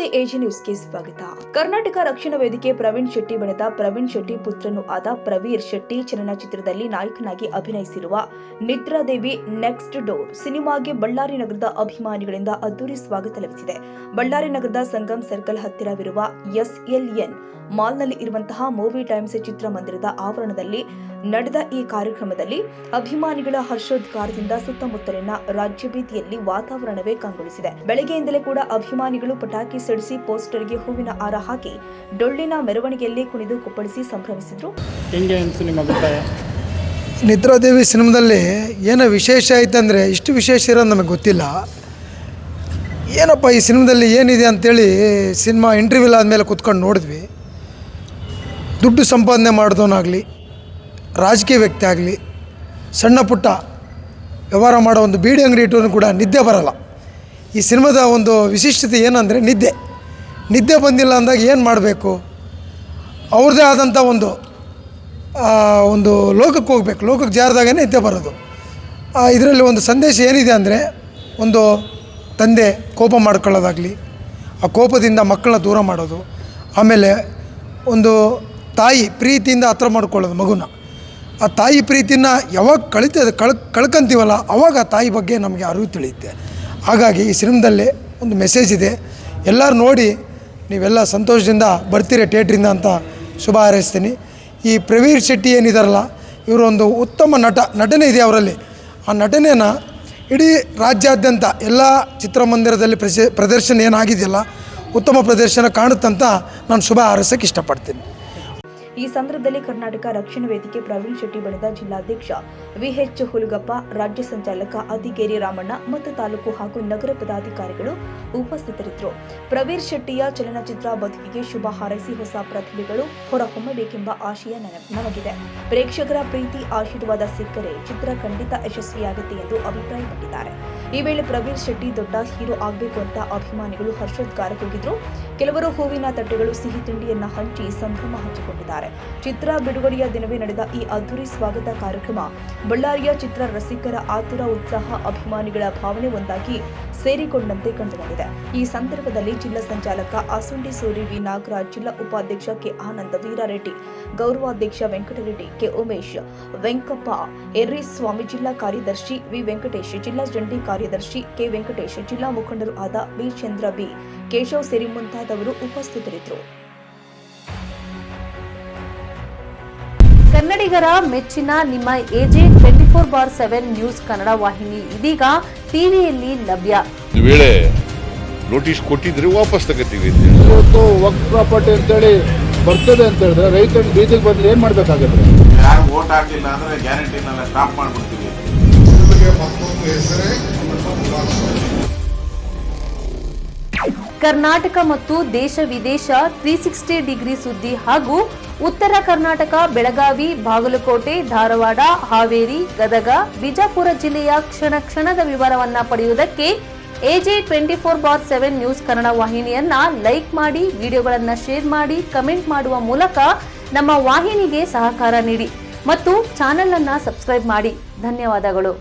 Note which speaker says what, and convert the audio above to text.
Speaker 1: ನಮಸ್ತೆ ಎಜಿ ನ್ಯೂಸ್ಗೆ ಸ್ವಾಗತ. ಕರ್ನಾಟಕ ರಕ್ಷಣಾ ವೇದಿಕೆ ಪ್ರವೀಣ್ ಶೆಟ್ಟಿ ಬಣದ ಪ್ರವೀಣ್ ಶೆಟ್ಟಿ ಪುತ್ರನೂ ಆದ ಪ್ರವೀರ್ ಶೆಟ್ಟಿ ಚಲನಚಿತ್ರದಲ್ಲಿ ನಾಯಕನಾಗಿ ಅಭಿನಯಿಸಿರುವ ನಿದ್ರಾದೇವಿ ನೆಕ್ಸ್ಟ್ ಡೋರ್ ಸಿನಿಮಾಗೆ ಬಳ್ಳಾರಿ ನಗರದ ಅಭಿಮಾನಿಗಳಿಂದ ಅದ್ದೂರಿ ಸ್ವಾಗತ ಲಭಿಸಿದೆ. ಬಳ್ಳಾರಿ ನಗರದ ಸಂಗಮ್ ಸರ್ಕಲ್ ಹತ್ತಿರವಿರುವ SLN ಮಾಲ್ನಲ್ಲಿ ಇರುವಂತಹ ಮೂವಿ ಟೈಮ್ಸ್ ಚಿತ್ರಮಂದಿರದ ಆವರಣದಲ್ಲಿ ನಡೆದ ಈ ಕಾರ್ಯಕ್ರಮದಲ್ಲಿ ಅಭಿಮಾನಿಗಳ ಹರ್ಷೋದ್ಗಾರದಿಂದ ಸುತ್ತಮುತ್ತಲಿನ ರಾಜ್ಯ ಬೀದಿಯಲ್ಲಿ ವಾತಾವರಣವೇ ಕಂಗೊಳಿಸಿದೆ. ಬೆಳಗ್ಗೆಯಿಂದಲೇ ಕೂಡ ಅಭಿಮಾನಿಗಳು ಪಟಾಕಿ ಸಿಡಿಸಿ ಪೋಸ್ಟರ್ಗೆ ಹೂವಿನ ಹಾರ ಹಾಕಿ ಡೊಳ್ಳಿನ ಮೆರವಣಿಗೆಯಲ್ಲಿ ಕುಣಿದು ಕುಪ್ಪಳಿಸಿ ಸಂಭ್ರಮಿಸಿದರು.
Speaker 2: ನಿದ್ರಾದೇವಿ ಸಿನಿಮಾದಲ್ಲಿ ಏನೋ ವಿಶೇಷ ಐತಂದರೆ ಇಷ್ಟು ವಿಶೇಷ ಇರೋದು ನಮಗೆ ಗೊತ್ತಿಲ್ಲ. ಏನಪ್ಪ ಈ ಸಿನಿಮಾದಲ್ಲಿ ಏನಿದೆ ಅಂಥೇಳಿ ಸಿನಿಮಾ ಇಂಟರ್ವ್ಯೂಲ್ ಆದಮೇಲೆ ಕೂತ್ಕೊಂಡು ನೋಡಿದ್ವಿ. ದುಡ್ಡು ಸಂಪಾದನೆ ಮಾಡಿದವನಾಗಲಿ, ರಾಜಕೀಯ ವ್ಯಕ್ತಿ ಆಗಲಿ, ಸಣ್ಣ ಪುಟ್ಟ ವ್ಯವಹಾರ ಮಾಡೋ ಒಂದು ಬೀಡಿ ಅಂಗಡಿ ಇಟ್ಟವನು ಕೂಡ ನಿದ್ದೆ ಬರಲ್ಲ. ಈ ಸಿನಿಮಾದ ಒಂದು ವಿಶಿಷ್ಟತೆ ಏನಂದರೆ ನಿದ್ದೆ ಬಂದಿಲ್ಲ ಅಂದಾಗ ಏನು ಮಾಡಬೇಕು, ಅವ್ರದ್ದೇ ಆದಂಥ ಒಂದು ಲೋಕಕ್ಕೆ ಹೋಗ್ಬೇಕು. ಲೋಕಕ್ಕೆ ಜಾರದಾಗೇ ನಿದ್ದೆ ಬರೋದು. ಇದರಲ್ಲಿ ಒಂದು ಸಂದೇಶ ಏನಿದೆ ಅಂದರೆ, ಒಂದು ತಂದೆ ಕೋಪ ಮಾಡ್ಕೊಳ್ಳೋದಾಗಲಿ, ಆ ಕೋಪದಿಂದ ಮಕ್ಕಳನ್ನ ದೂರ ಮಾಡೋದು, ಆಮೇಲೆ ಒಂದು ತಾಯಿ ಪ್ರೀತಿಯಿಂದ ಹತ್ರ ಮಾಡ್ಕೊಳ್ಳೋದು ಮಗುನ. ಆ ತಾಯಿ ಪ್ರೀತಿನ ಯಾವಾಗ ಕಳ್ಕೊಂತೀವಲ್ಲ ಆವಾಗ ಆ ತಾಯಿ ಬಗ್ಗೆ ನಮಗೆ ಅರಿವು ತಿಳಿಯುತ್ತೆ. ಹಾಗಾಗಿ ಈ ಸಿನಿಮಾದಲ್ಲಿ ಒಂದು ಮೆಸೇಜ್ ಇದೆ. ಎಲ್ಲರೂ ನೋಡಿ ನೀವೆಲ್ಲ ಸಂತೋಷದಿಂದ ಬರ್ತೀರಿ ಥಿಯೇಟ್ರಿಂದ ಅಂತ ಶುಭ ಹಾರೈಸ್ತೀನಿ. ಈ ಪ್ರವೀರ್ ಶೆಟ್ಟಿ ಏನಿದಾರಲ್ಲ, ಇವರು ಒಂದು ಉತ್ತಮ ನಟನೆ ಇದೆ ಅವರಲ್ಲಿ. ಆ ನಟನೆಯನ್ನು ಇಡೀ ರಾಜ್ಯಾದ್ಯಂತ ಎಲ್ಲ ಚಿತ್ರಮಂದಿರದಲ್ಲಿ ಪ್ರದರ್ಶನ ಏನಾಗಿದೆಯಲ್ಲ, ಉತ್ತಮ ಪ್ರದರ್ಶನ ಕಾಣುತ್ತಂತ ನಾನು ಶುಭ ಹಾರೈಸೋಕ್ಕೆ ಇಷ್ಟಪಡ್ತೀನಿ.
Speaker 1: ಈ ಸಂದರ್ಭದಲ್ಲಿ ಕರ್ನಾಟಕ ರಕ್ಷಣಾ ವೇದಿಕೆ ಪ್ರವೀಣ್ ಶೆಟ್ಟಿ ಬಣದ ಜಿಲ್ಲಾಧ್ಯಕ್ಷ VH ಹುಲಗಪ್ಪ, ರಾಜ್ಯ ಸಂಚಾಲಕ ಅದಿಗೇರಿ ರಾಮಣ್ಣ ಮತ್ತು ತಾಲೂಕು ಹಾಗೂ ನಗರ ಪದಾಧಿಕಾರಿಗಳು ಉಪಸ್ಥಿತರಿದ್ದರು. ಪ್ರವೀರ್ ಶೆಟ್ಟಿಯ ಚಲನಚಿತ್ರ ಬದುಕಿಗೆ ಶುಭ ಹಾರೈಸಿ ಹೊಸ ಪ್ರತಿಭೆಗಳು ಹೊರಹೊಮ್ಮಬೇಕೆಂಬ ಆಶಯ ನಮಗಿದೆ. ಪ್ರೇಕ್ಷಕರ ಪ್ರೀತಿ ಆಶೀರ್ವಾದ ಸಿಕ್ಕರೆ ಚಿತ್ರ ಖಂಡಿತ ಯಶಸ್ವಿಯಾಗುತ್ತೆ ಎಂದು ಅಭಿಪ್ರಾಯಪಟ್ಟಿದ್ದಾರೆ. ಈ ವೇಳೆ ಪ್ರವೀರ್ ಶೆಟ್ಟಿ ದೊಡ್ಡ ಹೀರೋ ಆಗಬೇಕು ಅಂತ ಅಭಿಮಾನಿಗಳು ಹರ್ಷೋದ್ಗಾರಕ್ಕೋಗಿದ್ರು. ಕೆಲವರು ಹೂವಿನ ತಟ್ಟೆಗಳು, ಸಿಹಿ ತಿಂಡಿಯನ್ನ ಹಂಚಿ ಸಂಭ್ರಮ ಹಂಚಿಕೊಂಡಿದ್ದಾರೆ. ಚಿತ್ರ ಬಿಡುಗಡೆಯ ದಿನವೇ ನಡೆದ ಈ ಅದ್ದೂರಿ ಸ್ವಾಗತ ಕಾರ್ಯಕ್ರಮ ಬಳ್ಳಾರಿಯ ಚಿತ್ರ ರಸಿಕರ ಆತುರ, ಉತ್ಸಾಹ, ಅಭಿಮಾನಿಗಳ ಭಾವನೆ ಒಂದಾಗಿ ಸೇರಿಕೊಂಡಂತೆ ಕಂಡುಬಂದಿದೆ. ಈ ಸಂದರ್ಭದಲ್ಲಿ ಜಿಲ್ಲಾ ಸಂಚಾಲಕ ಆಸುಂಡಿ ಸೂರಿ ವಿ ನಾಗರಾಜ್, ಜಿಲ್ಲಾ ಉಪಾಧ್ಯಕ್ಷ ಕೆ ಆನಂದ್ ವೀರಾರೆಡ್ಡಿ, ಗೌರವಾಧ್ಯಕ್ಷ ವೆಂಕಟರೆಡ್ಡಿ, ಕೆ ಉಮೇಶ್, ವೆಂಕಪ್ಪ ಎರ್ರಿಸ್ವಾಮಿ, ಜಿಲ್ಲಾ ಕಾರ್ಯದರ್ಶಿ ವಿ ವೆಂಕಟೇಶ್, ಜಿಲ್ಲಾ ಜಂಟಿ ಕಾರ್ಯದರ್ಶಿ ಕೆ ವೆಂಕಟೇಶ್, ಜಿಲ್ಲಾ ಮುಖಂಡರು ಆದ ಬಿ ಚಂದ್ರ, ಬಿ ಕೇಶವ್ ಸೇರಿ ಮುಂತಾದವರು ಉಪಸ್ಥಿತರಿದ್ದರು.
Speaker 3: ಕನ್ನಡಿಗರ ಮೆಚ್ಚಿನ ನಿಮ್ಮ AJ 24/7 ನ್ಯೂಸ್ ಕನ್ನಡ ವಾಹಿನಿ ಇದೀಗ ಟಿವಿಯಲ್ಲಿ ಲಭ್ಯ.
Speaker 4: ಒಂದು ವೇಳೆ ನೋಟಿಸ್ ಕೊಟ್ಟಿದ್ರೆ ವಾಪಸ್ ತಗೋತೀವಿ.
Speaker 5: ಇವತ್ತು ವಕ್ಫ್ ಪ್ರಾಪರ್ಟಿ ಅಂತೇಳಿ ಬರ್ತದೆ ಅಂತ ಹೇಳಿದ್ರೆ ರೈತರು ಬೀದಿಗೆ ಬಂದ್ರೆ ಏನ್ ಮಾಡ್ಬೇಕಾಗುತ್ತೆ?
Speaker 6: ಯಾರು ವೋಟ್ ಹಾಕಿಲ್ಲ ಅಂದ್ರೆ ಗ್ಯಾರಂಟಿನೆಲ್ಲ ಸ್ಟಾಪ್ ಮಾಡ್ಬಿಡ್ತೀವಿ.
Speaker 3: ಕರ್ನಾಟಕ ಮತ್ತು ದೇಶ ವಿದೇಶ 360 ಡಿಗ್ರಿ ಸುದ್ದಿ ಹಾಗೂ ಉತ್ತರ ಕರ್ನಾಟಕ, ಬೆಳಗಾವಿ, ಬಾಗಲಕೋಟೆ, ಧಾರವಾಡ, ಹಾವೇರಿ, ಗದಗ, ಬಿಜಾಪುರ ಜಿಲ್ಲೆಯ ಕ್ಷಣ ಕ್ಷಣದ ವಿವರವನ್ನ ಪಡೆಯುವುದಕ್ಕೆ AJ 24/7 ನ್ಯೂಸ್ ಕನ್ನಡ ವಾಹಿನಿಯನ್ನ ಲೈಕ್ ಮಾಡಿ, ವಿಡಿಯೋಗಳನ್ನ ಶೇರ್ ಮಾಡಿ, ಕಮೆಂಟ್ ಮಾಡುವ ಮೂಲಕ ನಮ್ಮ ವಾಹಿನಿಗೆ ಸಹಕಾರ ನೀಡಿ ಮತ್ತು ಚಾನೆಲ್ ಅನ್ನ ಸಬ್ಸ್ಕ್ರೈಬ್ ಮಾಡಿ. ಧನ್ಯವಾದಗಳು.